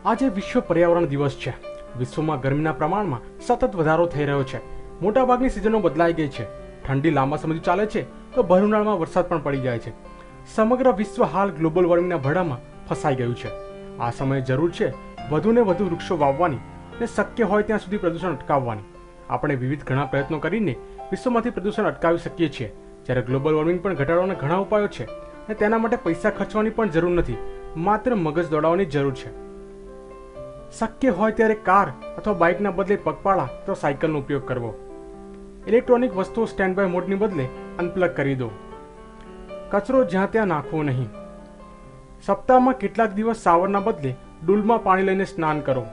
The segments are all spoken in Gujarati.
આજે વિશ્વ પર્યાવરણ દિવસ છે। વિશ્વમાં ગરમીના પ્રમાણમાં સતત વધારો થઈ રહ્યો છે। મોટાભાગની સિઝનો બદલાઈ ગઈ છે। ઠંડી લાંબા સમયથી ચાલે છે તો ભર ઉનાળામાં વરસાદ પણ પડી જાય છે। સમગ્ર વિશ્વ હાલ ગ્લોબલ વોર્મિંગના ભડામાં ફસાઈ ગયું છે। આ સમયે જરૂર છે વધુને વધુ વૃક્ષો વાવવાની અને શક્ય હોય ત્યાં સુધી પ્રદૂષણ અટકાવવાની। આપણે વિવિધ ઘણા પ્રયત્નો કરીને વિશ્વમાંથી પ્રદૂષણ અટકાવી શકીએ છીએ, જ્યારે ગ્લોબલ વોર્મિંગ પણ ઘટાડવાના ઘણા ઉપાયો છે અને તેના માટે પૈસા ખર્ચવાની પણ જરૂર નથી, માત્ર મગજ દોડાવવાની જરૂર છે। શક્ય હોય ત્યારે કાર અથવા બાઇકના બદલે પગપાળા અથવા સાયકલનો ઉપયોગ કરવો। ઇલેક્ટ્રોનિક વસ્તુઓ સ્ટેન્ડ બાય મોડની બદલે અનપ્લગ કરી દો। કચરો જ્યાં ત્યાં નાખવો નહીં। સપ્તાહમાં કેટલાક દિવસ શાવરના બદલે ડૂલમાં પાણી લઈને સ્નાન કરો।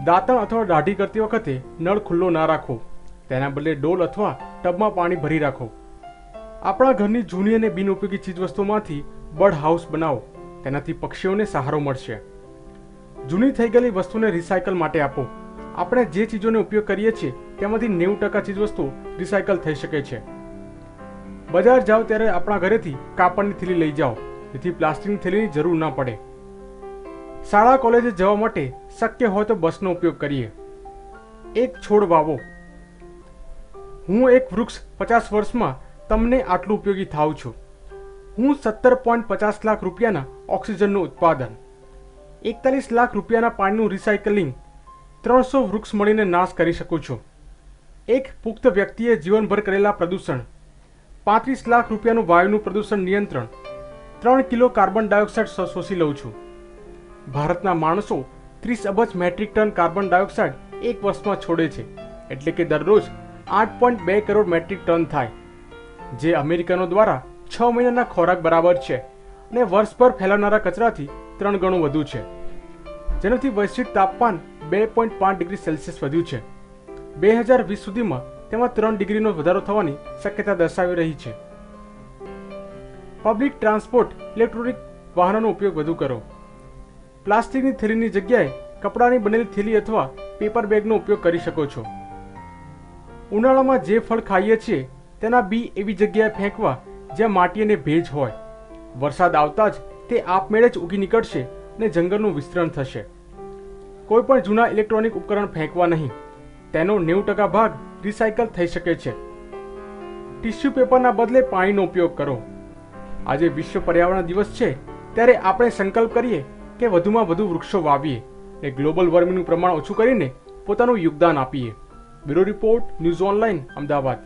દાંતણ અથવા દાઢી કરતી વખતે નળ ખુલ્લો ના રાખો, તેના બદલે ડોલ અથવા ટબમાં પાણી ભરી રાખો। આપણા ઘરની જૂની અને બિનઉપયોગી ચીજવસ્તુઓમાંથી બર્ડ હાઉસ બનાવો, તેનાથી પક્ષીઓને સહારો મળશે। જૂની થઈ ગયેલી વસ્તુને રિસાયકલ માટે આપો। આપણે જે ચીજોનો ઉપયોગ કરીએ છીએ તેમાંથી 90% ચીજવસ્તુઓ રિસાયકલ થઈ શકે છે। બજાર જાઓ ત્યારે આપણા ઘરેથી કાપડની થેલી લઈ જાઓ, જેથી પ્લાસ્ટિકની થેલીની જરૂર ના પડે। શાળા કોલેજે જવા માટે શક્ય હોય તો બસનો ઉપયોગ કરીએ। એક છોડ વાવો। હું એક વૃક્ષ 50 વર્ષમાં તમને આટલું ઉપયોગી થાઉં છું। હું 17.50 લાખ રૂપિયાના ઓક્સિજનનું ઉત્પાદન, 41 લાખ રૂપિયાના પાણીનું રિસાયકલિંગ, 300 વૃક્ષ મળીને નાશ કરી શકું છું। એક પુખ્ત વ્યક્તિએ જીવનભર કરેલા પ્રદૂષણ, 35 લાખ રૂપિયાનું વાયુનું પ્રદૂષણ નિયંત્રણ, 3 કિલો કાર્બન ડાયોક્સાઇડ શોષી લઉં છું। ભારતના માણસો 30 અબજ મેટ્રિક ટન કાર્બન ડાયોક્સાઇડ એક વર્ષમાં છોડે છે, એટલે કે દરરોજ 8.2 કરોડ મેટ્રિક ટન થાય, જે અમેરિકનો દ્વારા 6 મહિનાના ખોરાક બરાબર છે અને વર્ષભર ફેલાવનારા કચરાથી 3 ગણું વધુ છે, જેનાથી વૈશ્વિક તાપમાન 2.5 ડિગ્રી સેલ્સિયસ વધ્યું છે। 2020 સુધીમાં તેમાં 3 ડિગ્રીનો વધારો થવાની શક્યતા દર્શાવી રહી છે। પબ્લિક ટ્રાન્સપોર્ટ, ઇલેક્ટ્રોનિક વાહનોનો ઉપયોગ વધુ કરો। પ્લાસ્ટિકની થેલીની જગ્યાએ કપડાની બનેલી થેલી અથવા પેપર બેગનો ઉપયોગ કરી શકો છો। ઉનાળામાં જે ફળ ખાઈએ છીએ તેના બી એવી જગ્યાએ ફેંકવા જ્યાં માટી અને ભેજ હોય। વરસાદ આવતા જ તે આપમેળે જ ઉગી નીકળશે અને જંગલનું વિસ્તરણ થશે। કોઈ પણ જૂના ઇલેક્ટ્રોનિક ઉપકરણ ફેંકવા નહીં, તેનો 90% ભાગ રિસાયકલ થઈ શકે છે। ટિશ્યુ પેપરના બદલે પાણીનો ઉપયોગ કરો। આજે વિશ્વ પર્યાવરણ દિવસ છે, ત્યારે આપણે સંકલ્પ કરીએ કે વધુમાં વધુ વૃક્ષો વાવીએ અને ગ્લોબલ વોર્મિંગનું પ્રમાણ ઓછું કરીને પોતાનું યોગદાન આપીએ। Bureau report, news online, Ahmedabad.